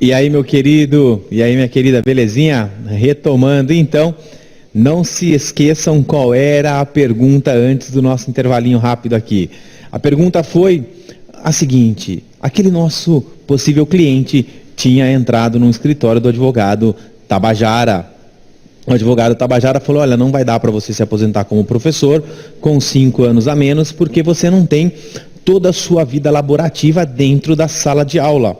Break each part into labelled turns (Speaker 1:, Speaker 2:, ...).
Speaker 1: E aí, meu querido, e aí, minha querida, belezinha? Retomando, então, não se esqueçam qual era a pergunta antes do nosso intervalinho rápido aqui. A pergunta foi a seguinte: aquele nosso possível cliente tinha entrado no escritório do advogado Tabajara. O advogado Tabajara falou: olha, não vai dar para você se aposentar como professor com 5 anos a menos, porque você não tem toda a sua vida laborativa dentro da sala de aula.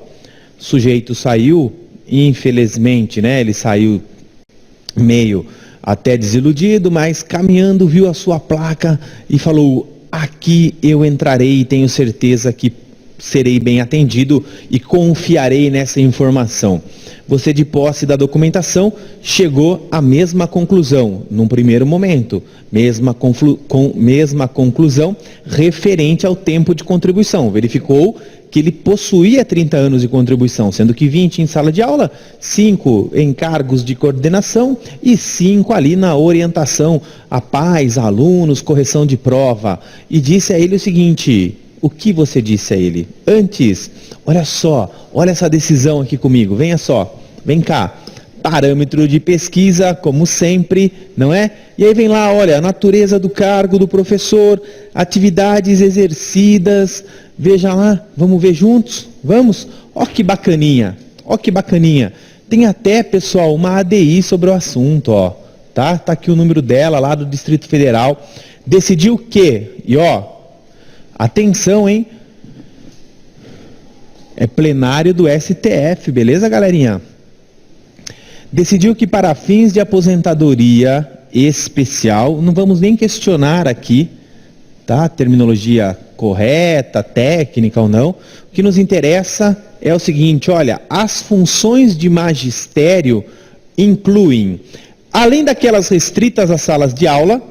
Speaker 1: O sujeito saiu, infelizmente, né? Ele saiu meio até desiludido, mas caminhando viu a sua placa e falou: aqui eu entrarei e tenho certeza que serei bem atendido e confiarei nessa informação. Você, de posse da documentação, chegou à mesma conclusão, num primeiro momento, mesma conclusão referente ao tempo de contribuição. Verificou que ele possuía 30 anos de contribuição, sendo que 20 em sala de aula, 5 em cargos de coordenação e 5 ali na orientação a pais, alunos, correção de prova. E disse a ele o seguinte: o que você disse a ele? Antes, olha só, olha essa decisão aqui comigo, venha só, vem cá. Parâmetro de pesquisa, como sempre, não é? E aí vem lá, olha, a natureza do cargo do professor, atividades exercidas, veja lá, vamos ver juntos? Vamos? Ó que bacaninha, ó que bacaninha. Tem até, pessoal, uma ADI sobre o assunto, ó, tá? Tá aqui o número dela, lá do Distrito Federal. Decidiu o quê? E ó, atenção, hein? É plenário do STF, beleza, galerinha? Decidiu que para fins de aposentadoria especial, não vamos nem questionar aqui, tá? Terminologia correta, técnica ou não. O que nos interessa é o seguinte: olha, as funções de magistério incluem, além daquelas restritas às salas de aula,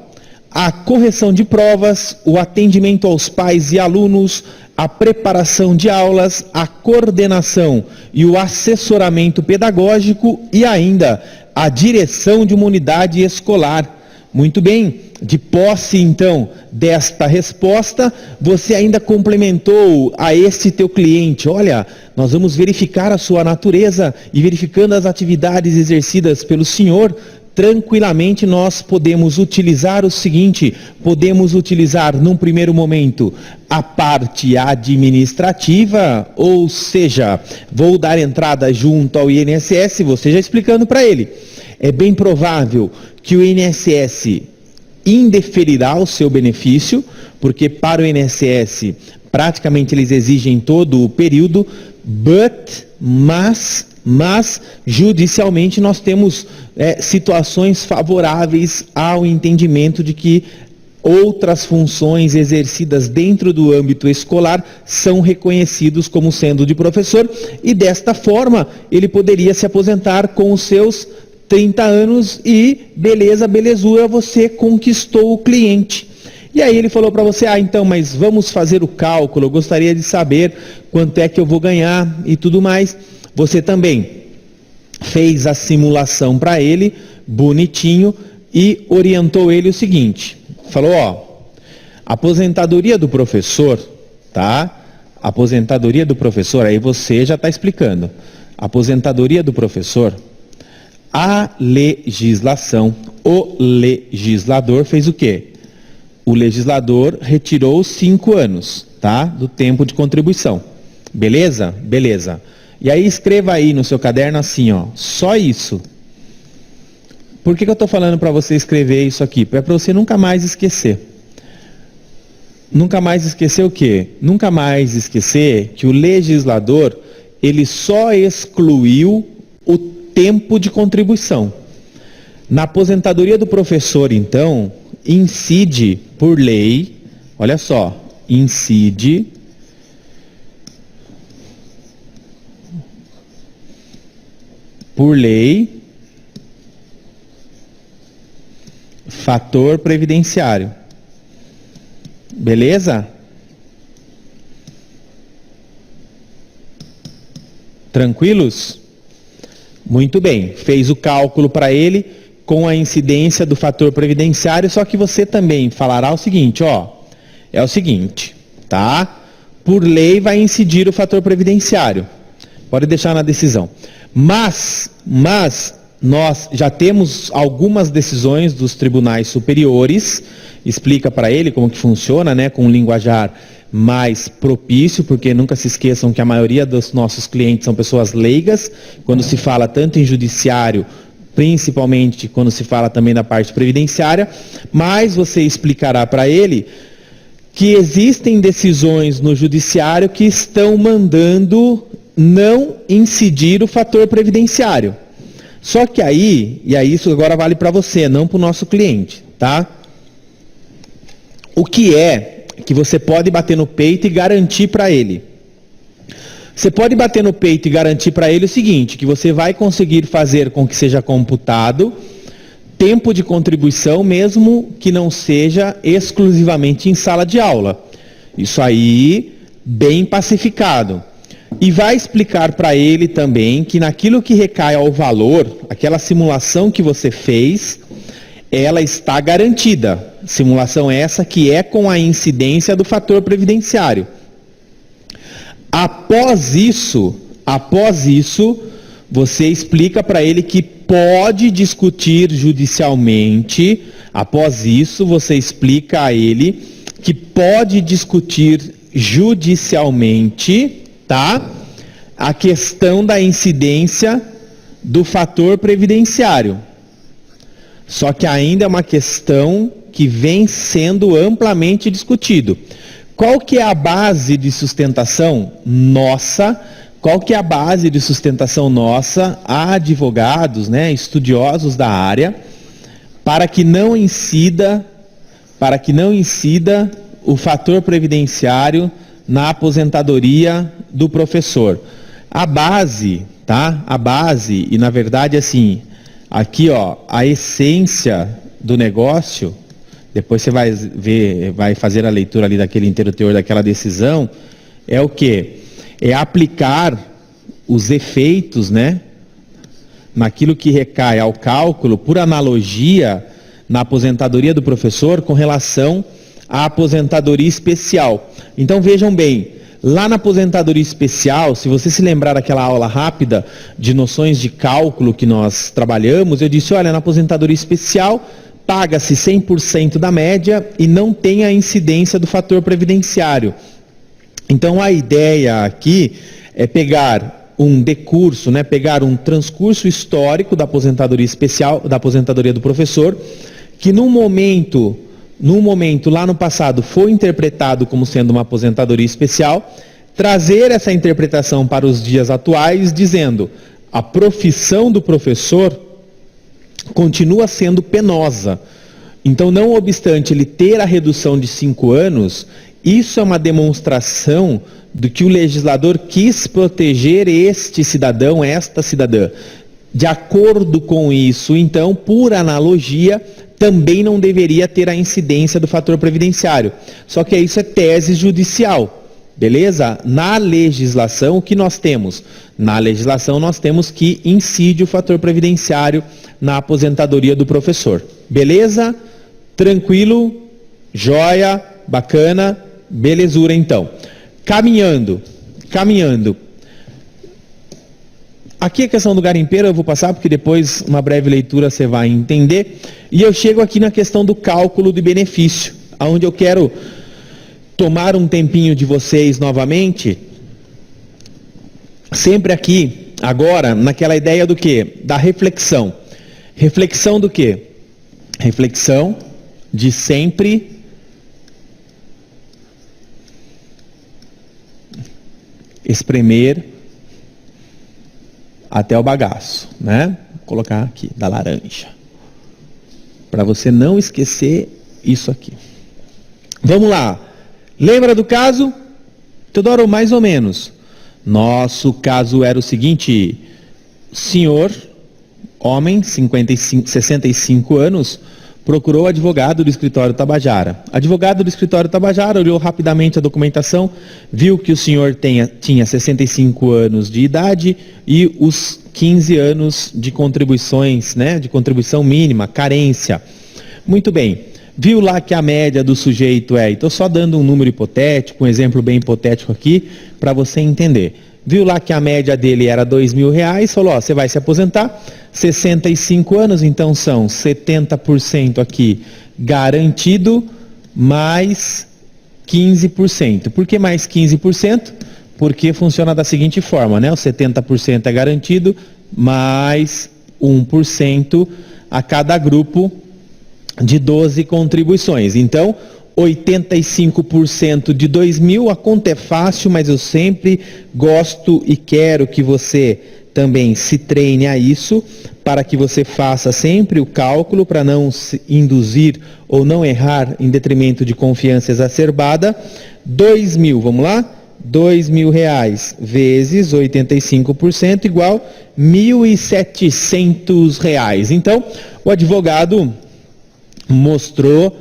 Speaker 1: a correção de provas, o atendimento aos pais e alunos, a preparação de aulas, a coordenação e o assessoramento pedagógico e ainda a direção de uma unidade escolar. Muito bem, de posse então desta resposta, você ainda complementou a este teu cliente: olha, nós vamos verificar a sua natureza e verificando as atividades exercidas pelo senhor, tranquilamente nós podemos utilizar o seguinte, podemos utilizar num primeiro momento a parte administrativa, ou seja, vou dar entrada junto ao INSS, você já explicando para ele. É bem provável que o INSS indeferirá o seu benefício, porque para o INSS praticamente eles exigem todo o período, mas judicialmente nós temos situações favoráveis ao entendimento de que outras funções exercidas dentro do âmbito escolar são reconhecidos como sendo de professor, e desta forma ele poderia se aposentar com os seus 30 anos e beleza, belezura, você conquistou o cliente. E aí ele falou para você: então, mas vamos fazer o cálculo, eu gostaria de saber quanto é que eu vou ganhar e tudo mais. Você também fez a simulação para ele, bonitinho, e orientou ele o seguinte, falou: ó, aposentadoria do professor, tá? Aposentadoria do professor, aí você já está explicando. Aposentadoria do professor, a legislação, o legislador fez o quê? O legislador retirou 5 anos, tá? Do tempo de contribuição. Beleza? Beleza. E aí escreva aí no seu caderno assim, ó, só isso. Por que eu estou falando para você escrever isso aqui? É para você nunca mais esquecer. Nunca mais esquecer o quê? Nunca mais esquecer que o legislador, ele só excluiu o tempo de contribuição. Na aposentadoria do professor, então, incide por lei, olha só, incide por lei fator previdenciário. Beleza? Tranquilos? Muito bem, fez o cálculo para ele com a incidência do fator previdenciário, só que você também falará o seguinte, ó, é o seguinte, tá? Por lei vai incidir o fator previdenciário. Pode deixar na decisão. Mas nós já temos algumas decisões dos tribunais superiores, explica para ele como que funciona, né, com um linguajar mais propício, porque nunca se esqueçam que a maioria dos nossos clientes são pessoas leigas, quando se fala tanto em judiciário, principalmente quando se fala também da parte previdenciária, mas você explicará para ele que existem decisões no judiciário que estão mandando não incidir o fator previdenciário. Só que aí, e aí isso agora vale para você, não para o nosso cliente, tá? O que é que você pode bater no peito e garantir para ele? Você pode bater no peito e garantir para ele o seguinte, que você vai conseguir fazer com que seja computado tempo de contribuição, mesmo que não seja exclusivamente em sala de aula. Isso aí, bem pacificado. E vai explicar para ele também que naquilo que recai ao valor, aquela simulação que você fez, ela está garantida. Simulação essa que é com a incidência do fator previdenciário. Após isso, você explica para ele que pode discutir judicialmente. Após isso, você explica a ele que pode discutir judicialmente, tá? A questão da incidência do fator previdenciário. Só que ainda é uma questão que vem sendo amplamente discutido. Qual que é a base de sustentação nossa? Qual que é a base de sustentação nossa a advogados, né, estudiosos da área, para que não incida o fator previdenciário na aposentadoria do professor? A base, tá? A base, e na verdade assim, aqui ó, a essência do negócio, depois você vai ver, vai fazer a leitura ali daquele inteiro teor daquela decisão, é o quê? É aplicar os efeitos, né, naquilo que recai ao cálculo, por analogia, na aposentadoria do professor com relação à aposentadoria especial. Então vejam bem, lá na aposentadoria especial, se você se lembrar daquela aula rápida de noções de cálculo que nós trabalhamos, eu disse, olha, na aposentadoria especial, paga-se 100% da média e não tem a incidência do fator previdenciário. Então a ideia aqui é pegar um decurso, né, pegar um transcurso histórico da aposentadoria especial, da aposentadoria do professor, que num momento lá no passado foi interpretado como sendo uma aposentadoria especial, trazer essa interpretação para os dias atuais, dizendo, a profissão do professor continua sendo penosa. Então, não obstante ele ter a redução de 5 anos, isso é uma demonstração do que o legislador quis proteger este cidadão, esta cidadã. De acordo com isso, então, por analogia, também não deveria ter a incidência do fator previdenciário. Só que isso é tese judicial, beleza? Na legislação, o que nós temos? Na legislação, nós temos que incide o fator previdenciário na aposentadoria do professor. Beleza? Tranquilo? Joia? Bacana? Belezura, então. Caminhando. Aqui a questão do garimpeiro eu vou passar, porque depois, uma breve leitura, você vai entender. E eu chego aqui na questão do cálculo de benefício, onde eu quero tomar um tempinho de vocês novamente, sempre aqui, agora, naquela ideia do quê? Da reflexão. Reflexão do quê? Reflexão de sempre espremer até o bagaço, né? Vou colocar aqui, da laranja. Para você não esquecer isso aqui. Vamos lá. Lembra do caso? Teodoro, mais ou menos. Nosso caso era o seguinte: senhor, homem, 65 anos, procurou advogado do escritório Tabajara. Advogado do escritório Tabajara olhou rapidamente a documentação, viu que o senhor tinha 65 anos de idade e os 15 anos de contribuições, né, de contribuição mínima, carência. Muito bem. Viu lá que a média do sujeito estou só dando um número hipotético, um exemplo bem hipotético aqui, para você entender. viu lá que a média dele era R$2.000, falou, ó, você vai se aposentar, 65 anos, então são 70% aqui garantido, mais 15%. Por que mais 15%? Porque funciona da seguinte forma, né? O 70% é garantido, mais 1% a cada grupo de 12 contribuições. Então, 85% de 2.000, a conta é fácil, mas eu sempre gosto e quero que você também se treine a isso, para que você faça sempre o cálculo, para não se induzir ou não errar em detrimento de confiança exacerbada. 2.000, vamos lá? R$2.000 vezes 85% igual R$1.700. Então, o advogado mostrou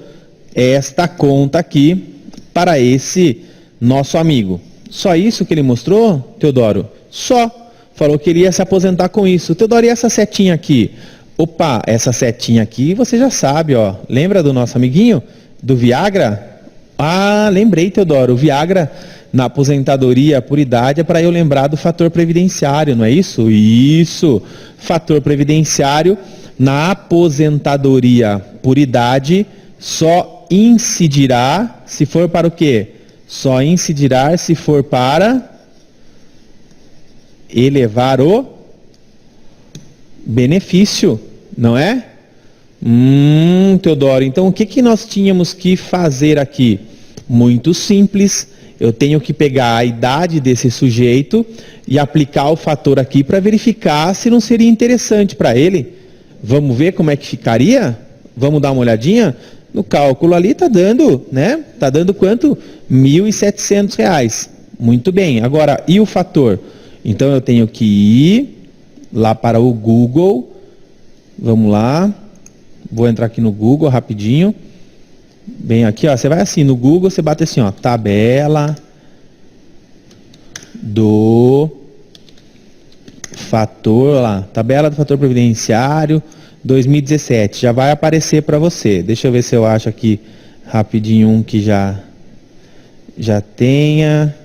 Speaker 1: esta conta aqui para esse nosso amigo. Só isso que ele mostrou, Teodoro? Só. Falou que ele ia se aposentar com isso. Teodoro, e essa setinha aqui? Opa, essa setinha aqui você já sabe, ó. Lembra do nosso amiguinho? Do Viagra? Ah, lembrei, Teodoro. O Viagra na aposentadoria por idade é para eu lembrar do fator previdenciário, não é isso? Isso. Fator previdenciário na aposentadoria por idade só incidirá se for para o quê? Só incidirá se for para elevar o benefício, não é? Teodoro, então o que nós tínhamos que fazer aqui? Muito simples, eu tenho que pegar a idade desse sujeito e aplicar o fator aqui para verificar se não seria interessante para ele. Vamos ver como é que ficaria? Vamos dar uma olhadinha? No cálculo ali está dando, né? Está dando quanto? R$1.700. Muito bem, agora, e o fator? Então eu tenho que ir lá para o Google, vamos lá, vou entrar aqui no Google rapidinho, bem aqui, ó, você vai assim, no Google você bate assim, ó, tabela do fator, lá, tabela do fator previdenciário 2017, já vai aparecer para você. Deixa eu ver se eu acho aqui rapidinho um que já tenha.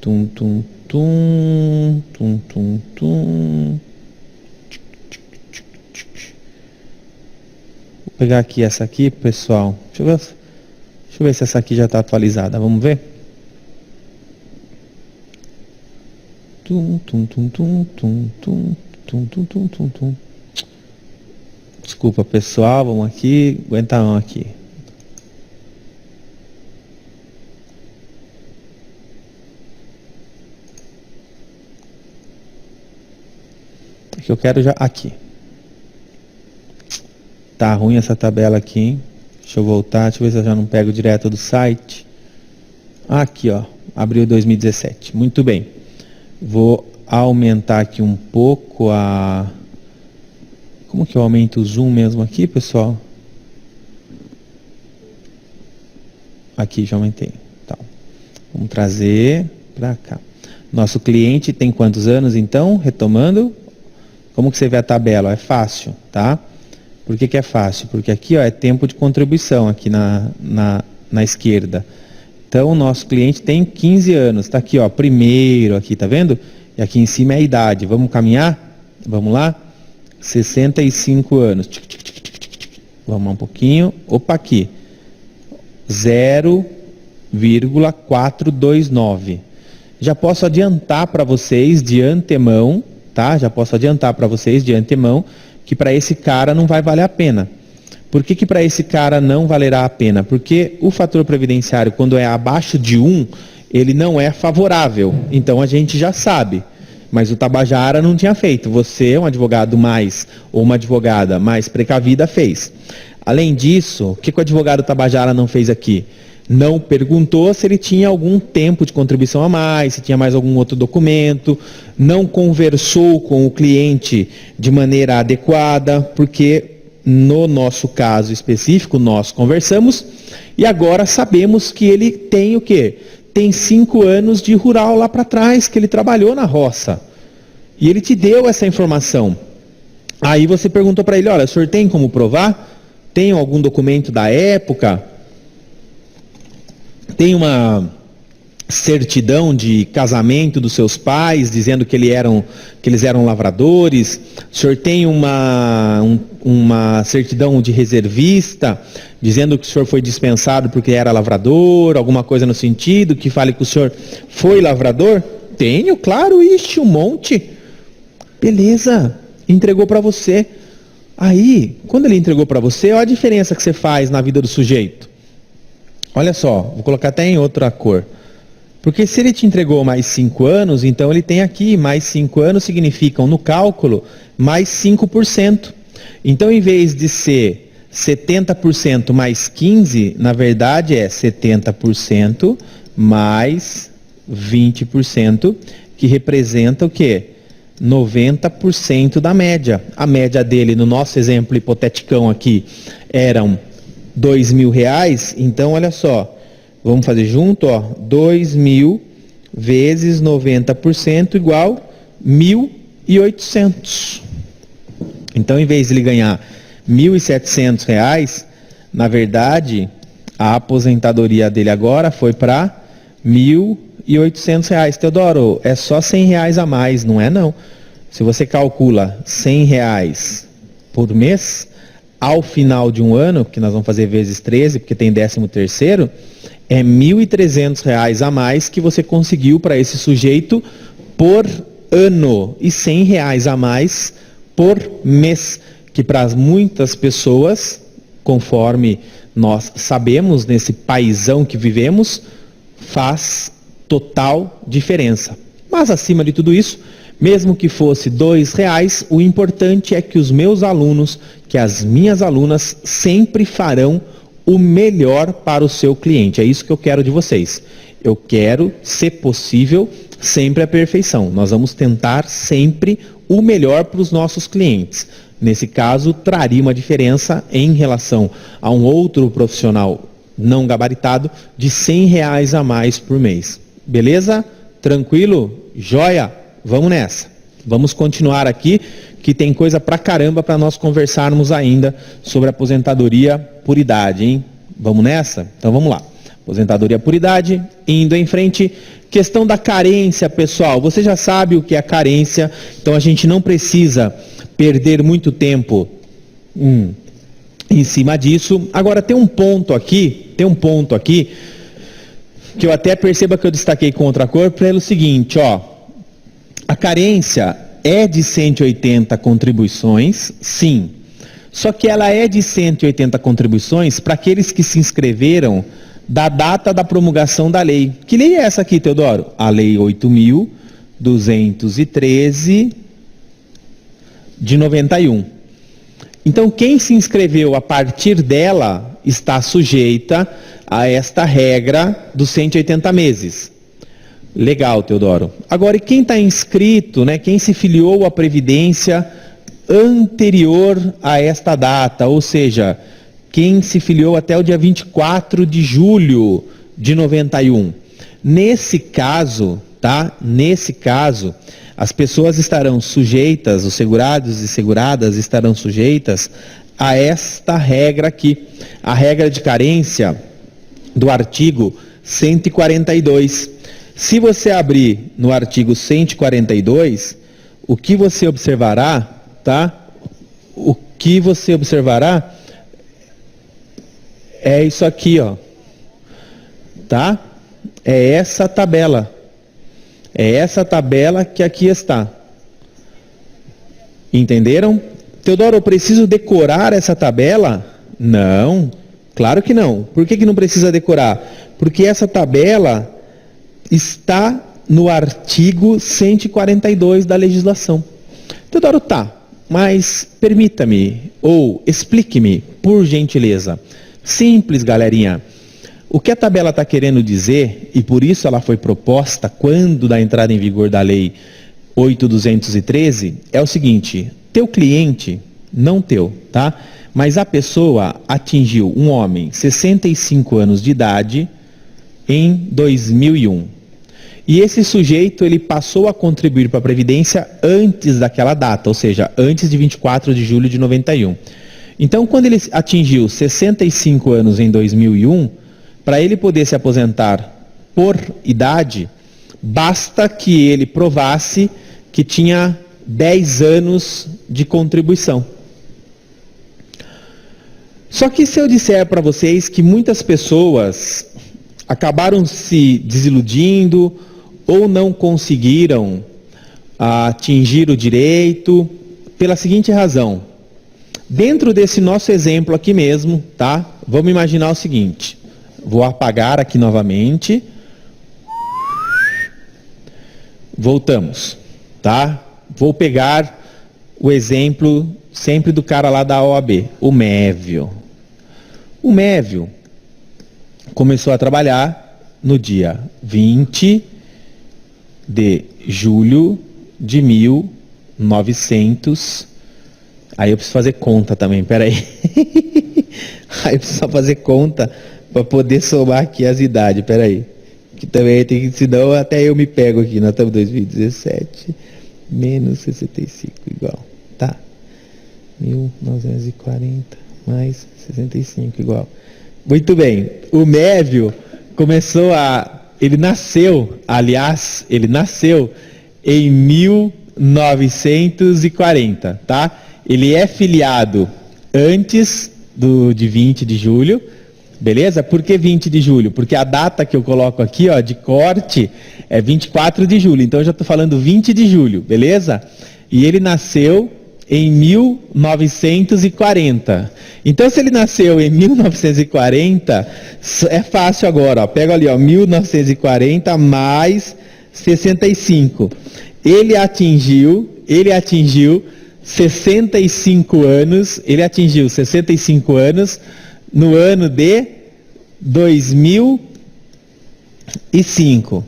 Speaker 1: Tum, tum, tum, tum, tum, tum. Vou pegar aqui essa aqui, pessoal. Deixa eu ver se essa aqui já está atualizada. Vamos ver? Tum, tum, tum, tum, tum, tum, tum, tum, tum, tum, tum. Desculpa, pessoal. Vamos aqui. Aguenta um aqui. Que eu quero já aqui. Tá ruim essa tabela aqui, hein? Deixa eu voltar, deixa eu ver se eu já não pego direto do site. Aqui, ó, abril 2017. Muito bem. Vou aumentar aqui um pouco a... Como que eu aumento o zoom mesmo aqui, pessoal? Aqui, já aumentei. Tá. Vamos trazer para cá. Nosso cliente tem quantos anos, então? Retomando. Como que você vê a tabela? É fácil, tá? Por que é fácil? Porque aqui, ó, é tempo de contribuição, aqui na esquerda. Então, o nosso cliente tem 15 anos. Está aqui, ó, primeiro, aqui, tá vendo? E aqui em cima é a idade. Vamos caminhar? Vamos lá? 65 anos. Vamos um pouquinho. Opa, aqui. 0,429. Já posso adiantar para vocês de antemão, tá? Já posso adiantar para vocês de antemão que para esse cara não vai valer a pena. Por que para esse cara não valerá a pena? Porque o fator previdenciário, quando é abaixo de 1, ele não é favorável. Então a gente já sabe. Mas o Tabajara não tinha feito. Você, um advogado mais, ou uma advogada mais precavida, fez. Além disso, o que o advogado Tabajara não fez aqui? Não perguntou se ele tinha algum tempo de contribuição a mais, se tinha mais algum outro documento, não conversou com o cliente de maneira adequada, porque no nosso caso específico nós conversamos e agora sabemos que ele tem o quê? Tem 5 anos de rural lá para trás, que ele trabalhou na roça. E ele te deu essa informação. Aí você perguntou para ele, olha, o senhor tem como provar? Tem algum documento da época? Tem uma certidão de casamento dos seus pais, dizendo que eles eram lavradores? O senhor tem uma certidão de reservista, dizendo que o senhor foi dispensado porque era lavrador, alguma coisa no sentido, que fale que o senhor foi lavrador? Tenho, claro, um monte. Beleza, entregou para você. Aí, quando ele entregou para você, olha a diferença que você faz na vida do sujeito. Olha só, vou colocar até em outra cor. Porque se ele te entregou mais 5 anos, então ele tem aqui, mais 5 anos significam, no cálculo, mais 5%. Então, em vez de ser 70% mais 15%, na verdade é 70% mais 20%, que representa o quê? 90% da média. A média dele, no nosso exemplo hipoteticão aqui, eram R$2.000, então olha só, vamos fazer junto, ó, 2.000 vezes 90% igual 1.800. Então, em vez de ele ganhar R$1.700, na verdade, a aposentadoria dele agora foi para R$1.800. Teodoro, é só R$100 a mais, não é não. Se você calcula R$100 por mês, ao final de um ano, que nós vamos fazer vezes 13, porque tem 13º, é R$1.300 a mais que você conseguiu para esse sujeito por ano, e R$100 a mais por mês, que para muitas pessoas, conforme nós sabemos, nesse paizão que vivemos, faz total diferença. Mas acima de tudo isso, mesmo que fosse R$2, o importante é que os meus alunos, que as minhas alunas sempre farão o melhor para o seu cliente. É isso que eu quero de vocês. Eu quero, se possível, sempre a perfeição. Nós vamos tentar sempre o melhor para os nossos clientes. Nesse caso, traria uma diferença em relação a um outro profissional não gabaritado de R$100 a mais por mês. Beleza? Tranquilo? Joia? Vamos nessa. Vamos continuar aqui, que tem coisa pra caramba para nós conversarmos ainda sobre aposentadoria por idade, hein? Vamos nessa? Então vamos lá. Aposentadoria por idade, indo em frente. Questão da carência, pessoal. Você já sabe o que é carência, então a gente não precisa perder muito tempo em cima disso. Agora tem um ponto aqui, que eu até perceba que eu destaquei com outra cor, pelo seguinte, ó. A carência é de 180 contribuições, sim. Só que ela é de 180 contribuições para aqueles que se inscreveram da data da promulgação da lei. Que lei é essa aqui, Teodoro? A Lei 8.213 de 91. Então, quem se inscreveu a partir dela está sujeita a esta regra dos 180 meses. Legal, Teodoro. Agora, e quem está inscrito, né, quem se filiou à Previdência anterior a esta data, ou seja, quem se filiou até o dia 24 de julho de 91. Nesse caso, tá? Nesse caso, as pessoas estarão sujeitas, os segurados e seguradas estarão sujeitas a esta regra aqui, a regra de carência do artigo 142. Se você abrir no artigo 142, o que você observará, tá? O que você observará é isso aqui, ó. Tá? É essa tabela. É essa tabela que aqui está. Entenderam? Teodoro, eu preciso decorar essa tabela? Não, claro que não. Por que não precisa decorar? Porque essa tabela está no artigo 142 da legislação. Teodoro, tá, mas permita-me, ou explique-me, por gentileza. Simples, galerinha. O que a tabela está querendo dizer, e por isso ela foi proposta quando da entrada em vigor da Lei 8.213, é o seguinte: teu cliente, não teu, tá? Mas a pessoa atingiu, um homem, 65 anos de idade em 2001. E esse sujeito, ele passou a contribuir para a Previdência antes daquela data, ou seja, antes de 24 de julho de 91. Então, quando ele atingiu 65 anos em 2001, para ele poder se aposentar por idade, basta que ele provasse que tinha 10 anos de contribuição. Só que se eu disser para vocês que muitas pessoas acabaram se desiludindo ou não conseguiram atingir o direito, pela seguinte razão. Dentro desse nosso exemplo aqui mesmo, tá? Vamos imaginar o seguinte. Vou apagar aqui novamente. Voltamos, tá? Vou pegar o exemplo sempre do cara lá da OAB, o Mévio. O Mévio começou a trabalhar no dia 20 de julho de 1900. Aí eu preciso fazer conta também, peraí. Aí eu preciso fazer conta para poder somar aqui as idades, peraí. Que também tem que, senão até eu me pego aqui. Nós estamos em 2017, menos 65 igual. Tá. 1940 mais 65 igual. Muito bem. O Mévio começou ele nasceu em 1940, tá? Ele é filiado antes de 20 de julho, beleza? Por que 20 de julho? Porque a data que eu coloco aqui, ó, de corte é 24 de julho, então eu já estou falando 20 de julho, beleza? E ele nasceu em 1940. Então, se ele nasceu em 1940, é fácil agora, ó, pega ali, ó, 1940 mais 65. Ele atingiu 65 anos no ano de 2005.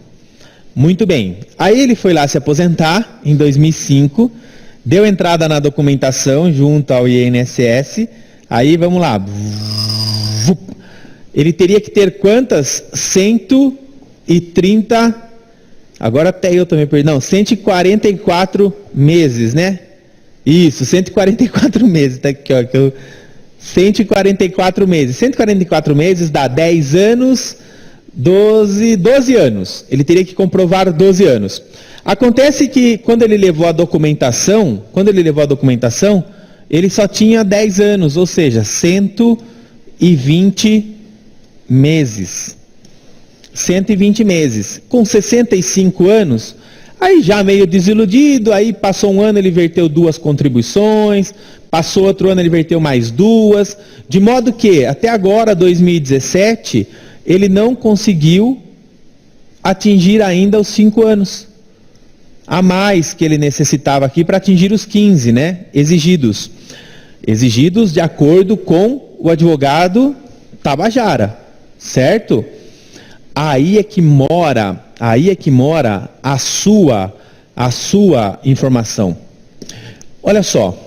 Speaker 1: Muito bem. Aí ele foi lá se aposentar em 2005, deu entrada na documentação junto ao INSS. Aí vamos lá. Ele teria que ter quantas? 130. Agora até eu também perdi. Não, 144 meses, né? Isso, 144 meses. Tá aqui, ó. 144 meses. 144 meses dá 10 anos, 12 anos. Ele teria que comprovar 12 anos. Acontece que quando ele levou a documentação, ele só tinha 10 anos, ou seja, 120 meses. 120 meses. Com 65 anos, aí já meio desiludido, aí passou um ano, ele verteu 2 contribuições, passou outro ano, ele verteu mais 2, de modo que, até agora, 2017, ele não conseguiu atingir ainda os 5 anos. A mais que ele necessitava aqui para atingir os 15, né? Exigidos de acordo com o advogado Tabajara, certo? Aí é que mora a sua informação. Olha só,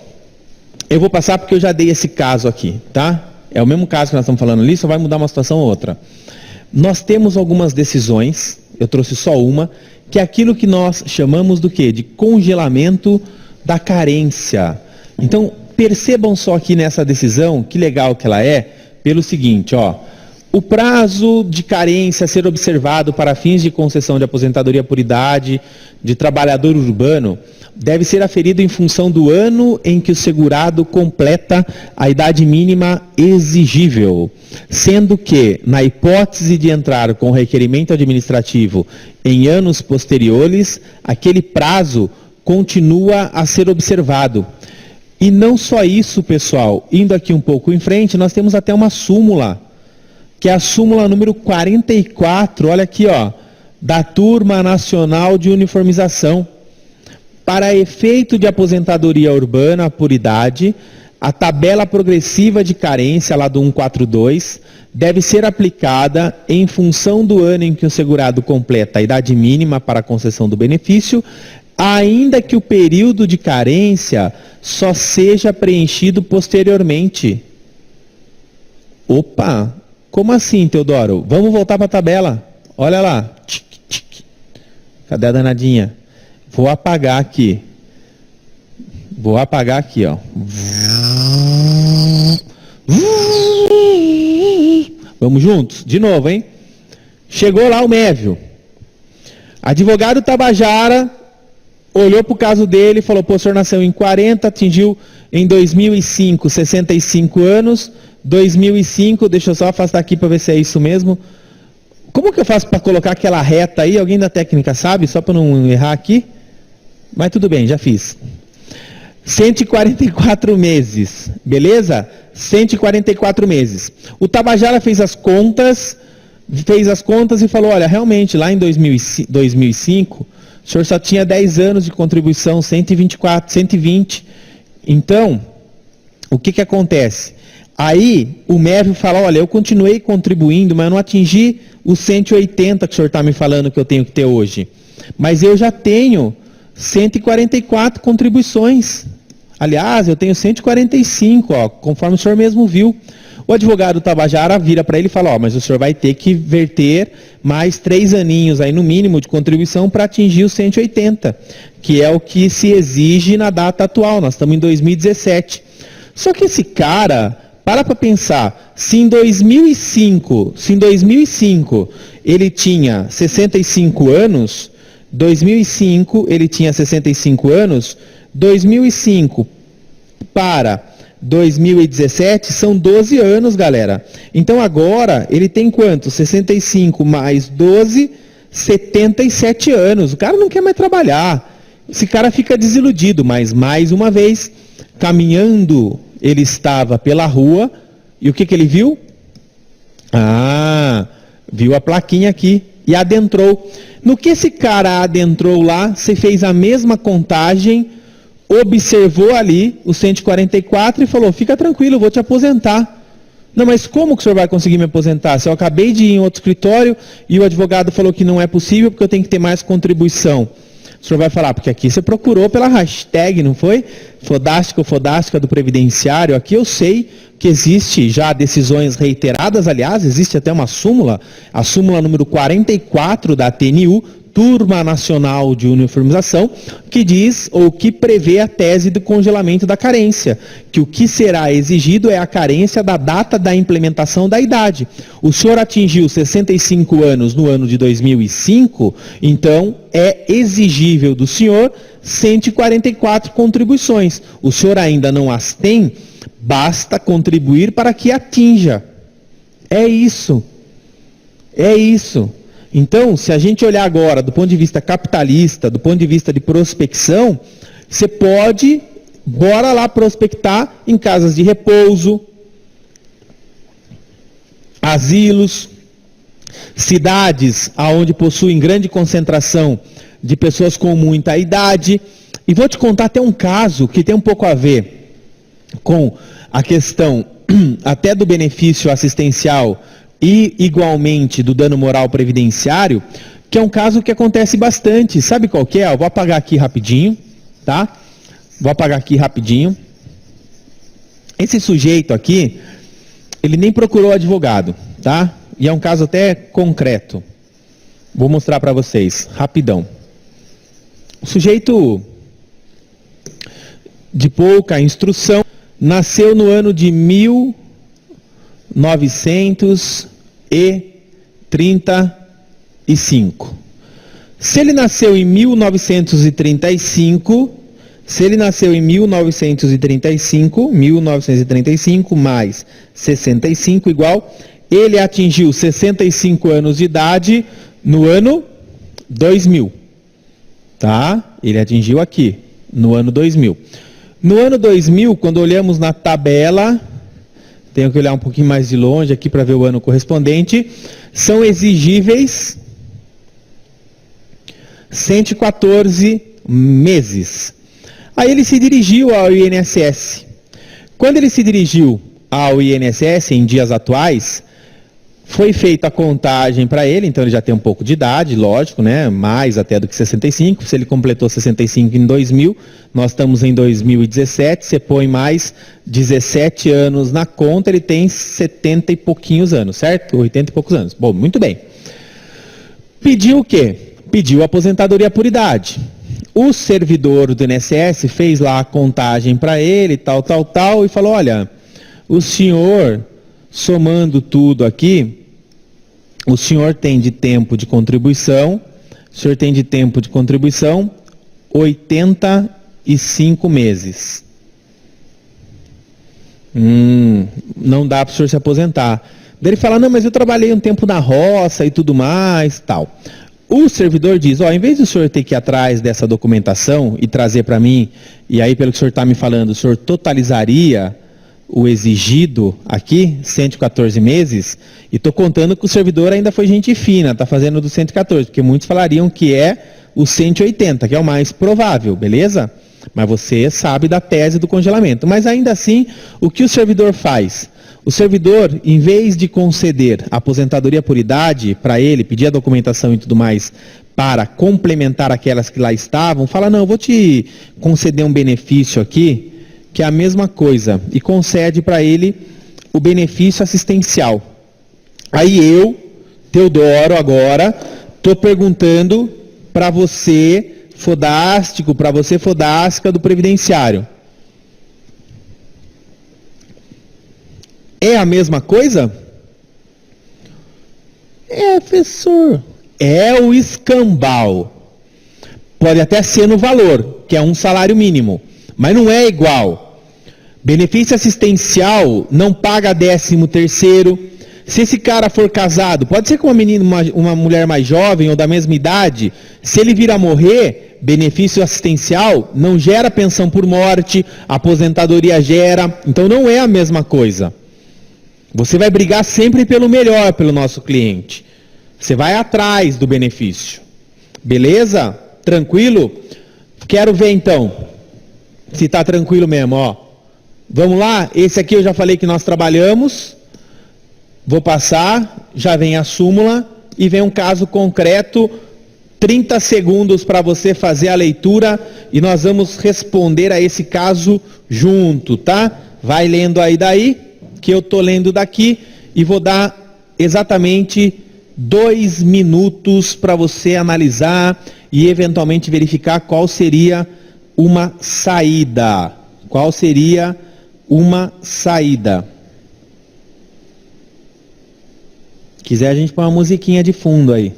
Speaker 1: eu vou passar porque eu já dei esse caso aqui, tá? É o mesmo caso que nós estamos falando ali, só vai mudar uma situação ou outra. Nós temos algumas decisões, eu trouxe só uma, que é aquilo que nós chamamos do quê? De congelamento da carência. Então, percebam só aqui nessa decisão, que legal que ela é, pelo seguinte, ó. O prazo de carência a ser observado para fins de concessão de aposentadoria por idade de trabalhador urbano deve ser aferido em função do ano em que o segurado completa a idade mínima exigível, sendo que, na hipótese de entrar com requerimento administrativo em anos posteriores, aquele prazo continua a ser observado. E não só isso, pessoal, indo aqui um pouco em frente, nós temos até uma súmula, que é a súmula número 44, olha aqui, ó, da Turma Nacional de Uniformização. Para efeito de aposentadoria urbana por idade, a tabela progressiva de carência, lá do 142, deve ser aplicada em função do ano em que o segurado completa a idade mínima para a concessão do benefício, ainda que o período de carência só seja preenchido posteriormente. Opa! Como assim, Teodoro? Vamos voltar para a tabela. Olha lá. Cadê a danadinha? Vou apagar aqui, ó. Vamos juntos? De novo, hein? Chegou lá o Mévio. Advogado Tabajara olhou para o caso dele e falou, pô, o senhor nasceu em 40, atingiu em 2005 65 anos, 2005, deixa eu só afastar aqui para ver se é isso mesmo. Como que eu faço para colocar aquela reta aí? Alguém da técnica sabe? Só para não errar aqui? Mas tudo bem, já fiz. 144 meses, beleza? 144 meses. O Tabajara fez as contas e falou, olha, realmente, lá em 2005, o senhor só tinha 10 anos de contribuição, 120. Então, o que acontece? Aí, o Mévio fala, olha, eu continuei contribuindo, mas eu não atingi os 180 que o senhor está me falando que eu tenho que ter hoje. Mas eu já tenho 144 contribuições. Aliás, eu tenho 145, ó, conforme o senhor mesmo viu. O advogado Tabajara vira para ele e fala, ó, mas o senhor vai ter que verter mais 3 aninhos aí no mínimo de contribuição para atingir os 180, que é o que se exige na data atual, nós estamos em 2017. Só que esse cara, para pensar, se em 2005 ele tinha 65 anos, 2005 ele tinha 65 anos, 2005 para 2017 são 12 anos, galera. Então agora ele tem quanto? 65 mais 12, 77 anos. O cara não quer mais trabalhar. Esse cara fica desiludido, mas mais uma vez, caminhando, ele estava pela rua e o que ele viu? Viu a plaquinha aqui e adentrou. No que esse cara adentrou lá, você fez a mesma contagem, observou ali os 144 e falou, fica tranquilo, eu vou te aposentar. Não, mas como que o senhor vai conseguir me aposentar? Se eu acabei de ir em outro escritório e o advogado falou que não é possível porque eu tenho que ter mais contribuição. O senhor vai falar, porque aqui você procurou pela hashtag, não foi? Fodástica ou Fodástica do Previdenciário. Aqui eu sei que existe já decisões reiteradas, aliás, existe até uma súmula, a súmula número 44 da TNU, Turma Nacional de Uniformização, que diz ou que prevê a tese do congelamento da carência, que o que será exigido é a carência da data da implementação da idade. O senhor atingiu 65 anos no ano de 2005, então é exigível do senhor 144 contribuições. O senhor ainda não as tem, basta contribuir para que atinja. É isso. É isso. Então, se a gente olhar agora do ponto de vista capitalista, do ponto de vista de prospecção, você pode, bora lá prospectar em casas de repouso, asilos, cidades onde possuem grande concentração de pessoas com muita idade. E vou te contar até um caso que tem um pouco a ver com a questão até do benefício assistencial e igualmente do dano moral previdenciário, que é um caso que acontece bastante. Sabe qual que é? Eu vou apagar aqui rapidinho, tá? Vou apagar aqui rapidinho. Esse sujeito aqui, ele nem procurou advogado, tá? E é um caso até concreto. Vou mostrar para vocês, rapidão. O sujeito de pouca instrução nasceu no ano de 1935. Se ele nasceu em 1935, mais 65 igual, ele atingiu 65 anos de idade no ano 2000. Tá? Ele atingiu aqui, no ano 2000. No ano 2000, quando olhamos na tabela, tenho que olhar um pouquinho mais de longe aqui para ver o ano correspondente, são exigíveis 114 meses. Aí ele se dirigiu ao INSS. Quando ele se dirigiu ao INSS, em dias atuais, foi feita a contagem para ele, então ele já tem um pouco de idade, lógico, né? Mais até do que 65, se ele completou 65 em 2000, nós estamos em 2017, você põe mais 17 anos na conta, ele tem 70 e pouquinhos anos, certo? 80 e poucos anos. Bom, muito bem. Pediu o quê? Pediu aposentadoria por idade. O servidor do INSS fez lá a contagem para ele, tal, e falou, olha, o senhor, somando tudo aqui, o senhor tem de tempo de contribuição, 85 meses. Não dá para o senhor se aposentar. Daí ele fala, não, mas eu trabalhei um tempo na roça e tudo mais, tal. O servidor diz, em vez do senhor ter que ir atrás dessa documentação e trazer para mim, e aí pelo que o senhor está me falando, o senhor totalizaria o exigido aqui, 114 meses, e estou contando que o servidor ainda foi gente fina, está fazendo do 114, porque muitos falariam que é o 180, que é o mais provável, beleza? Mas você sabe da tese do congelamento. Mas ainda assim, o que o servidor faz? O servidor, em vez de conceder a aposentadoria por idade para ele, pedir a documentação e tudo mais, para complementar aquelas que lá estavam, fala, não, eu vou te conceder um benefício aqui, que é a mesma coisa, e concede para ele o benefício assistencial. Aí eu, Teodoro, agora, estou perguntando para você, fodástico, para você, fodástica do previdenciário. É a mesma coisa? É, professor. É o escambau. Pode até ser no valor, que é um salário mínimo, mas não é igual. Benefício assistencial não paga 13º. Se esse cara for casado, pode ser com uma menina, uma mulher mais jovem ou da mesma idade, se ele vir a morrer, benefício assistencial não gera pensão por morte, aposentadoria gera, então não é a mesma coisa. Você vai brigar sempre pelo melhor pelo nosso cliente. Você vai atrás do benefício. Beleza? Tranquilo? Quero ver então se está tranquilo mesmo, Vamos lá? Esse aqui eu já falei que nós trabalhamos. Vou passar, já vem a súmula e vem um caso concreto, 30 segundos para você fazer a leitura e nós vamos responder a esse caso junto, tá? Vai lendo aí daí, que eu tô lendo daqui e vou dar exatamente 2 minutos para você analisar e eventualmente verificar qual seria uma saída. Qual seria uma saída? Quiser a gente põe uma musiquinha de fundo aí.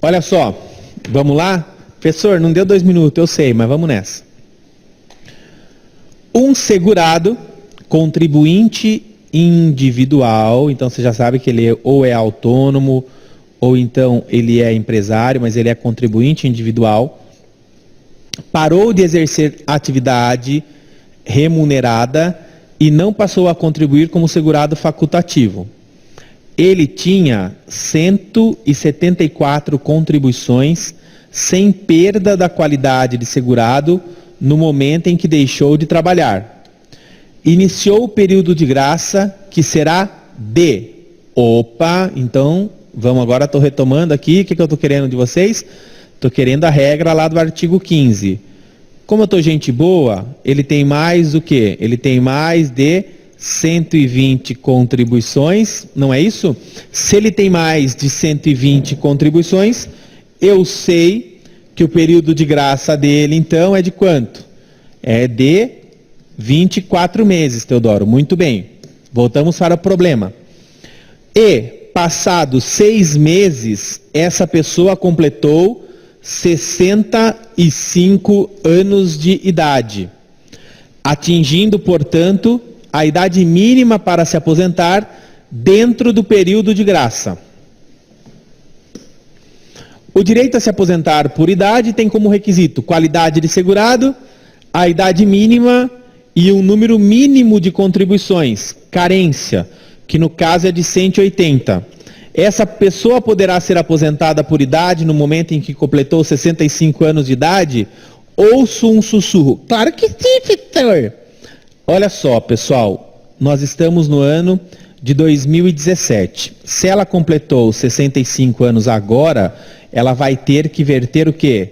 Speaker 1: Olha só, vamos lá? Professor, não deu 2 minutos, eu sei, mas vamos nessa. Um segurado, contribuinte individual, então você já sabe que ele ou é autônomo, ou então ele é empresário, mas ele é contribuinte individual, parou de exercer atividade remunerada e não passou a contribuir como segurado facultativo. Ele tinha 174 contribuições sem perda da qualidade de segurado no momento em que deixou de trabalhar. Iniciou o período de graça, que será de... Opa, então, vamos agora, estou retomando aqui, o que eu estou querendo de vocês? Estou querendo a regra lá do artigo 15. Como eu estou gente boa, ele tem mais o quê? Ele tem mais de 120 contribuições, não é isso? Se ele tem mais de 120 contribuições, eu sei que o período de graça dele, então, é de quanto? É de 24 meses, Teodoro. Muito bem. Voltamos para o problema. E, passados 6 meses, essa pessoa completou 65 anos de idade, atingindo, portanto, a idade mínima para se aposentar dentro do período de graça. O direito a se aposentar por idade tem como requisito qualidade de segurado, a idade mínima e um número mínimo de contribuições, carência, que no caso é de 180. Essa pessoa poderá ser aposentada por idade no momento em que completou 65 anos de idade? Ouço um sussurro. Claro que sim, Vitor. Olha só, pessoal, nós estamos no ano de 2017. Se ela completou 65 anos agora, ela vai ter que verter o quê?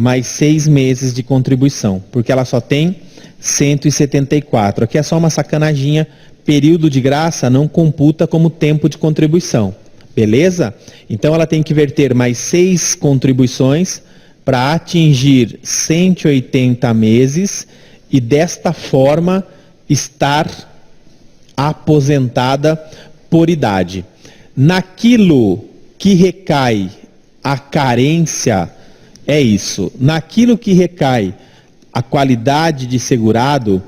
Speaker 1: mais 6 meses de contribuição, porque ela só tem 174. Aqui é só uma sacanaginha, período de graça não computa como tempo de contribuição, beleza? Então ela tem que verter mais 6 contribuições para atingir 180 meses e desta forma estar aposentada por idade. Naquilo que recai a carência, é isso. Naquilo que recai a qualidade de segurado,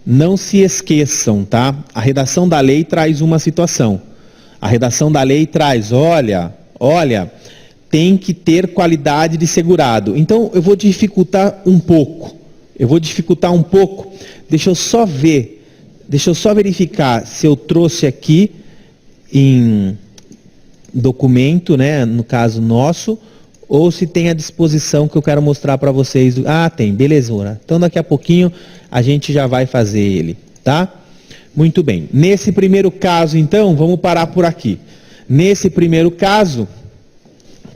Speaker 1: não se esqueçam, tá? A redação da lei traz uma situação. A redação da lei traz, olha, tem que ter qualidade de segurado. Então, eu vou dificultar um pouco. Deixa eu só verificar se eu trouxe aqui em documento, né, no caso nosso, ou se tem à disposição que eu quero mostrar para vocês. Ah, tem, belezura. Então daqui a pouquinho a gente já vai fazer ele, tá? Muito bem. Nesse primeiro caso, então, vamos parar por aqui. Nesse primeiro caso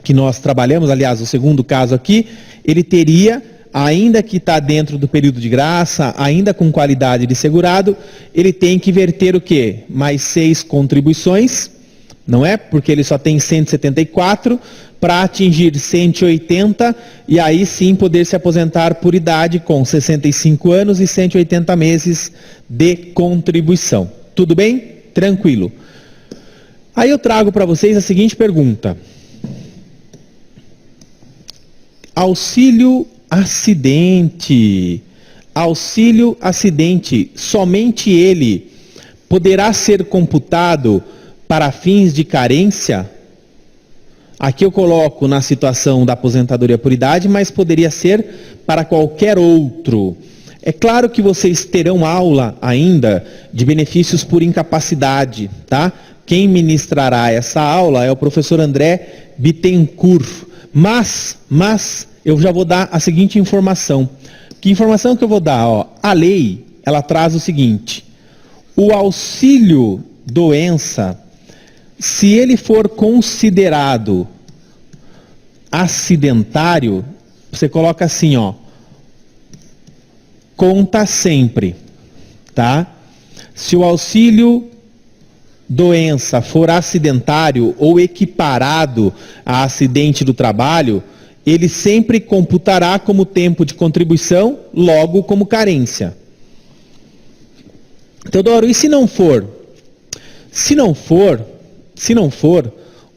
Speaker 1: que nós trabalhamos, aliás, o segundo caso aqui, ele teria, ainda que está dentro do período de graça, ainda com qualidade de segurado, ele tem que verter o quê? Mais 6 contribuições, não é? Porque ele só tem 174 para atingir 180 e aí sim poder se aposentar por idade com 65 anos e 180 meses de contribuição. Tudo bem? Tranquilo. Aí eu trago para vocês a seguinte pergunta. Auxílio acidente, somente ele poderá ser computado para fins de carência? Aqui eu coloco na situação da aposentadoria por idade, mas poderia ser para qualquer outro. É claro que vocês terão aula ainda de benefícios por incapacidade, tá? Quem ministrará essa aula é o professor André Bittencourt. Mas eu já vou dar a seguinte informação. Que informação que eu vou dar? Ó, a lei, ela traz o seguinte: o auxílio doença, se ele for considerado acidentário, você coloca assim, ó, conta sempre, tá? Se o auxílio doença for acidentário ou equiparado a acidente do trabalho, ele sempre computará como tempo de contribuição, logo como carência. Teodoro, e se não for? Se não for,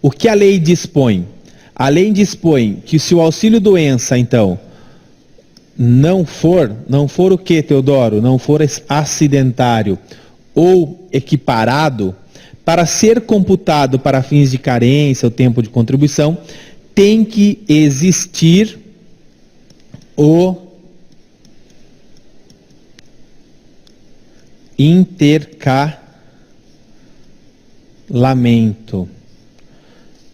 Speaker 1: o que a lei dispõe? A lei dispõe que se o auxílio doença, então, não for o que, Teodoro? Não for acidentário ou equiparado, para ser computado para fins de carência ou tempo de contribuição, tem que existir o intercalamento.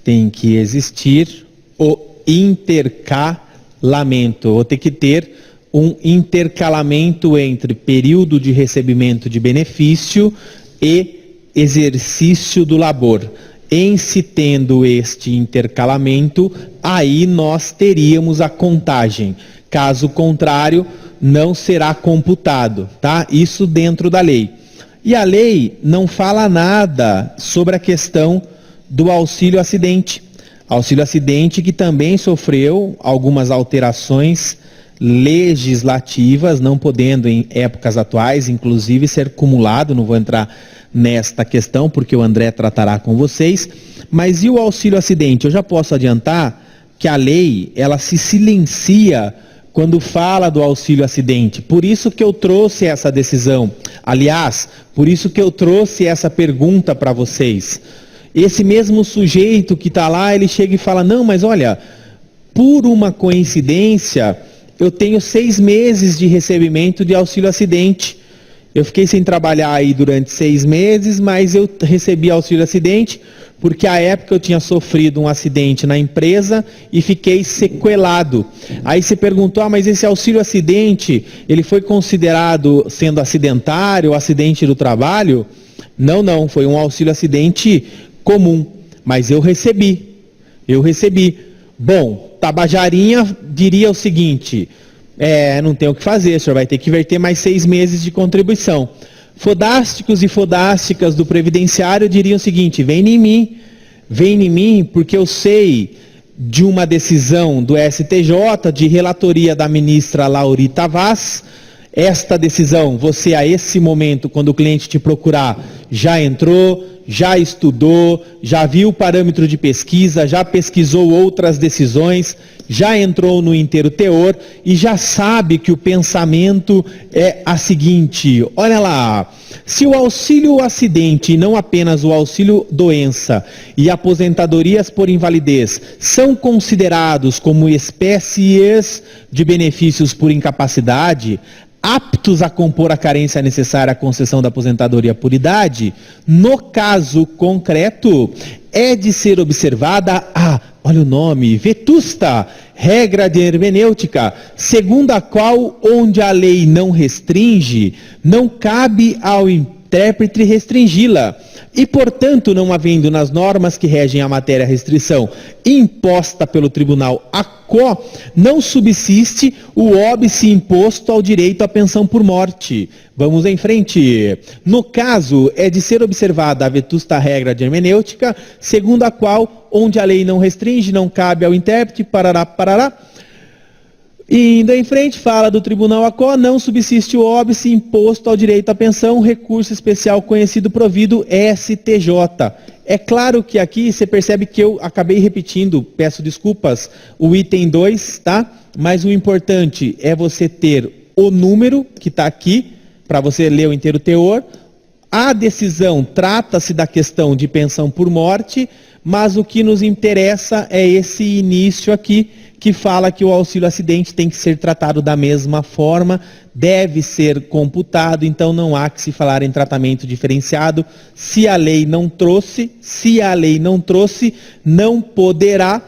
Speaker 1: Tem que existir o intercalamento. Vou ter que ter um intercalamento entre período de recebimento de benefício e exercício do labor. Em se tendo este intercalamento, aí nós teríamos a contagem. Caso contrário, não será computado, tá? Isso dentro da lei. E a lei não fala nada sobre a questão do auxílio acidente. Auxílio acidente que também sofreu algumas alterações legislativas, não podendo em épocas atuais, inclusive, ser cumulado. Não vou entrar nesta questão, porque o André tratará com vocês. Mas e o auxílio acidente? Eu já posso adiantar que a lei, ela se silencia quando fala do auxílio acidente. Por isso que eu trouxe essa decisão. Aliás, por isso que eu trouxe essa pergunta para vocês. Esse mesmo sujeito que está lá, ele chega e fala, não, mas olha, por uma coincidência, eu tenho 6 meses de recebimento de auxílio acidente. Eu fiquei sem trabalhar aí durante 6 meses, mas eu recebi auxílio acidente, porque à época eu tinha sofrido um acidente na empresa e fiquei sequelado. Aí você perguntou, mas esse auxílio acidente, ele foi considerado sendo acidentário, acidente do trabalho? Não, foi um auxílio acidente comum, mas eu recebi. Bom, Tabajarinha diria o seguinte: não tem o que fazer, o senhor vai ter que verter mais 6 meses de contribuição. Fodásticos e fodásticas do Previdenciário diriam o seguinte: vem em mim, porque eu sei de uma decisão do STJ, de relatoria da ministra Laurita Vaz. Esta decisão, você a esse momento, quando o cliente te procurar, já entrou, já estudou, já viu o parâmetro de pesquisa, já pesquisou outras decisões, já entrou no inteiro teor e já sabe que o pensamento é a seguinte: olha lá, se o auxílio acidente e não apenas o auxílio doença e aposentadorias por invalidez são considerados como espécies de benefícios por incapacidade, aptos a compor a carência necessária à concessão da aposentadoria por idade, no caso concreto, é de ser observada olha o nome, vetusta regra de hermenêutica, segundo a qual, onde a lei não restringe, não cabe ao intérprete restringi-la. E, portanto, não havendo nas normas que regem a matéria a restrição imposta pelo tribunal a quo, não subsiste o óbice imposto ao direito à pensão por morte. Vamos em frente. No caso, é de ser observada a vetusta regra de hermenêutica, segundo a qual, onde a lei não restringe, não cabe ao intérprete, parará. E indo em frente, fala do tribunal a quo, não subsiste o óbice imposto ao direito à pensão, recurso especial conhecido provido STJ. É claro que aqui você percebe que eu acabei repetindo, peço desculpas, o item 2, tá? Mas o importante é você ter o número que está aqui, para você ler o inteiro teor. A decisão trata-se da questão de pensão por morte, mas o que nos interessa é esse início aqui, que fala que o auxílio acidente tem que ser tratado da mesma forma, deve ser computado, então não há que se falar em tratamento diferenciado. Se a lei não trouxe, não poderá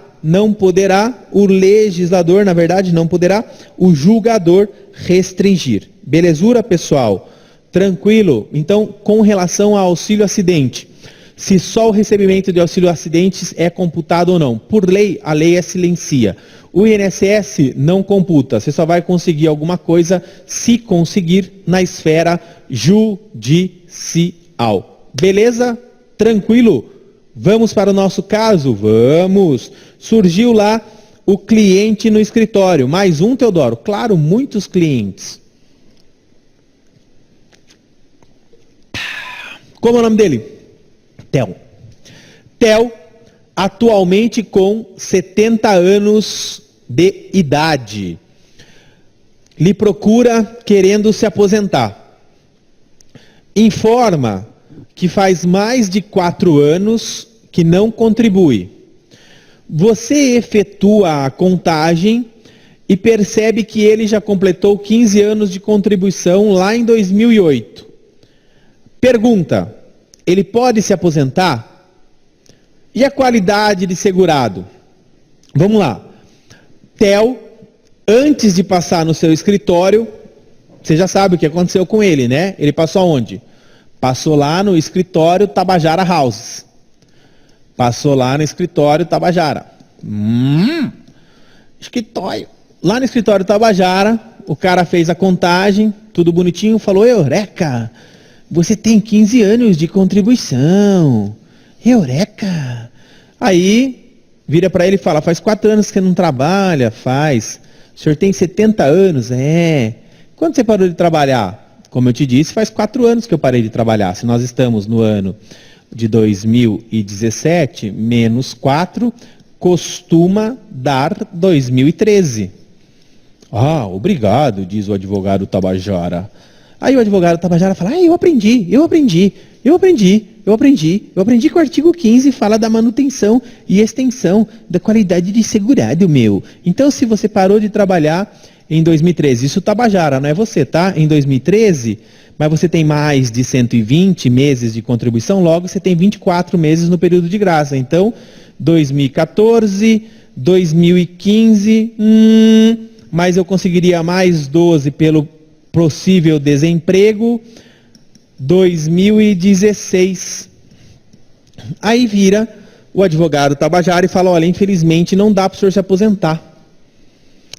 Speaker 1: o legislador, na verdade, não poderá o julgador restringir. Belezura, pessoal? Tranquilo? Então, com relação ao auxílio acidente, se só o recebimento de auxílio acidentes é computado ou não. Por lei, a lei silencia. O INSS não computa, você só vai conseguir alguma coisa se conseguir na esfera judicial. Beleza? Tranquilo? Vamos para o nosso caso? Vamos! Surgiu lá o cliente no escritório. Mais um, Teodoro? Claro, muitos clientes. Como é o nome dele? Theo, atualmente com 70 anos de idade, lhe procura querendo se aposentar. Informa que faz mais de 4 anos que não contribui. Você efetua a contagem e percebe que ele já completou 15 anos de contribuição lá em 2008. Pergunta: ele pode se aposentar? E a qualidade de segurado? Vamos lá. Theo, antes de passar no seu escritório, você já sabe o que aconteceu com ele, né? Ele passou aonde? Passou lá no escritório Tabajara Houses. Passou lá no escritório Tabajara. Escritório. Lá no escritório Tabajara, o cara fez a contagem, tudo bonitinho, falou: Eureka! Você tem 15 anos de contribuição. Eureka! Aí, vira para ele e fala: faz 4 anos que você não trabalha. Faz. O senhor tem 70 anos? É. Quando você parou de trabalhar? Como eu te disse, faz 4 anos que eu parei de trabalhar. Se nós estamos no ano de 2017, menos 4, costuma dar 2013. Obrigado, diz o advogado Tabajara. Aí o advogado Tabajara fala: eu aprendi que o artigo 15 fala da manutenção e extensão da qualidade de segurado, meu. Então, se você parou de trabalhar em 2013, isso Tabajara, não é você, tá? Em 2013, mas você tem mais de 120 meses de contribuição, logo você tem 24 meses no período de graça. Então, 2014, 2015, mas eu conseguiria mais 12 pelo possível desemprego, 2016. Aí vira o advogado Tabajara e fala: olha, infelizmente não dá para o senhor se aposentar.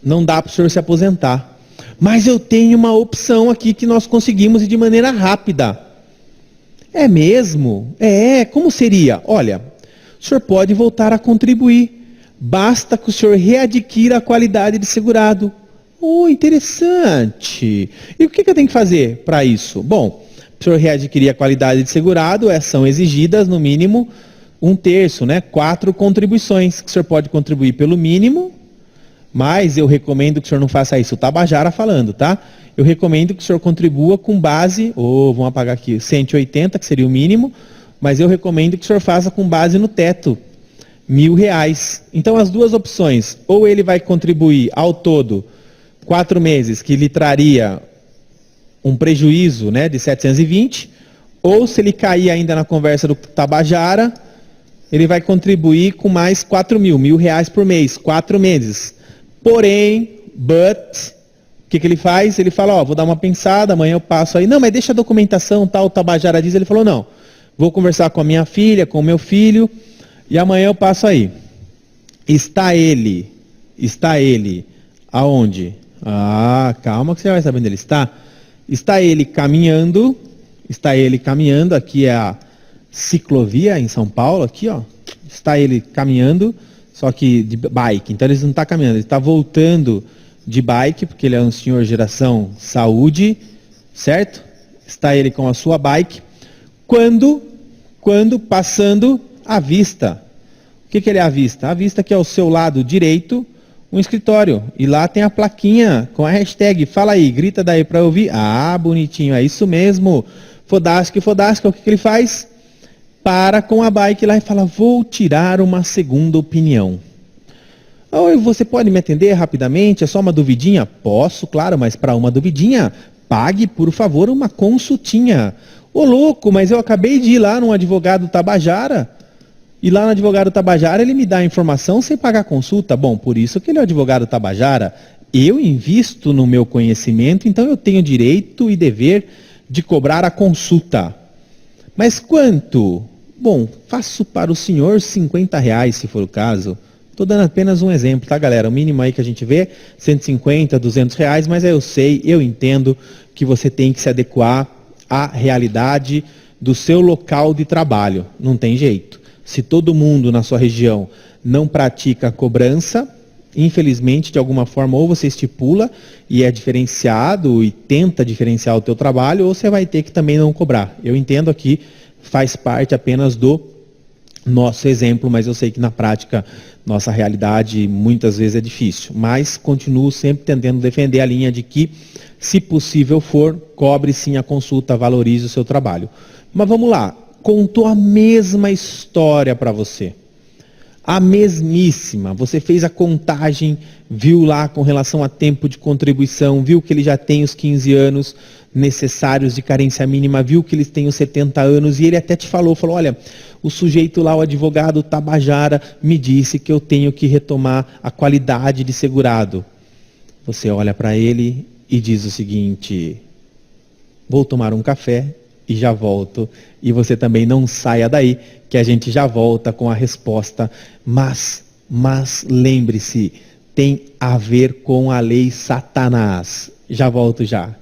Speaker 1: não dá para o senhor se aposentar. Mas eu tenho uma opção aqui que nós conseguimos e de maneira rápida. É mesmo? Como seria? Olha, o senhor pode voltar a contribuir. Basta que o senhor readquira a qualidade de segurado. Interessante. E o que eu tenho que fazer para isso? Bom, para o senhor readquirir a qualidade de segurado, são exigidas no mínimo 1/3, né? 4 contribuições, que o senhor pode contribuir pelo mínimo, mas eu recomendo que o senhor não faça isso. O Tabajara falando, tá? Eu recomendo que o senhor contribua com base, vamos apagar aqui, 180, que seria o mínimo, mas eu recomendo que o senhor faça com base no teto, R$1.000. Então as duas opções, ou ele vai contribuir ao todo 4 meses, que lhe traria um prejuízo, né, de 720, ou se ele cair ainda na conversa do Tabajara, ele vai contribuir com mais 4.000, R$1.000 por mês, 4 meses. Porém, o que ele faz? Ele fala, vou dar uma pensada, amanhã eu passo aí. Não, mas deixa a documentação, tal, o Tabajara diz. Ele falou, não, vou conversar com a minha filha, com o meu filho, e amanhã eu passo aí. Está ele aonde? Calma que você vai saber onde ele está. Está ele caminhando, aqui é a ciclovia em São Paulo, aqui ó, está ele caminhando, só que de bike, então ele não está caminhando, ele está voltando de bike, porque ele é um senhor geração saúde, certo? Está ele com a sua bike, quando passando a vista. O que ele avista? Avista que ao seu lado direito, um escritório, e lá tem a plaquinha com a hashtag, fala aí, grita daí para eu ouvir. Bonitinho, é isso mesmo, Fodástico, o que ele faz? Para com a bike lá e fala, vou tirar uma segunda opinião. Oi, você pode me atender rapidamente? É só uma duvidinha? Posso, claro, mas para uma duvidinha, pague, por favor, uma consultinha. Ô louco, mas eu acabei de ir lá no advogado Tabajara, e lá no advogado Tabajara ele me dá a informação sem pagar consulta. Bom, por isso que ele é o advogado Tabajara. Eu invisto no meu conhecimento, então eu tenho direito e dever de cobrar a consulta. Mas quanto? Bom, faço para o senhor R$50, se for o caso. Estou dando apenas um exemplo, tá, galera? O mínimo aí que a gente vê, 150, R$200, mas eu sei, eu entendo que você tem que se adequar à realidade do seu local de trabalho. Não tem jeito. Se todo mundo na sua região não pratica cobrança, infelizmente, de alguma forma, ou você estipula e é diferenciado e tenta diferenciar o teu trabalho, ou você vai ter que também não cobrar. Eu entendo aqui, faz parte apenas do nosso exemplo, mas eu sei que na prática, nossa realidade muitas vezes é difícil. Mas continuo sempre tentando defender a linha de que, se possível for, cobre sim a consulta, valorize o seu trabalho. Mas vamos lá, contou a mesma história para você. A mesmíssima, você fez a contagem, viu lá com relação a tempo de contribuição, viu que ele já tem os 15 anos necessários de carência mínima, viu que eles têm os 70 anos e ele até te falou, olha, o sujeito lá, o advogado Tabajara, me disse que eu tenho que retomar a qualidade de segurado. Você olha para ele e diz o seguinte, vou tomar um café e já volto, e você também não saia daí, que a gente já volta com a resposta, mas lembre-se, tem a ver com a lei Satanás. Já volto já.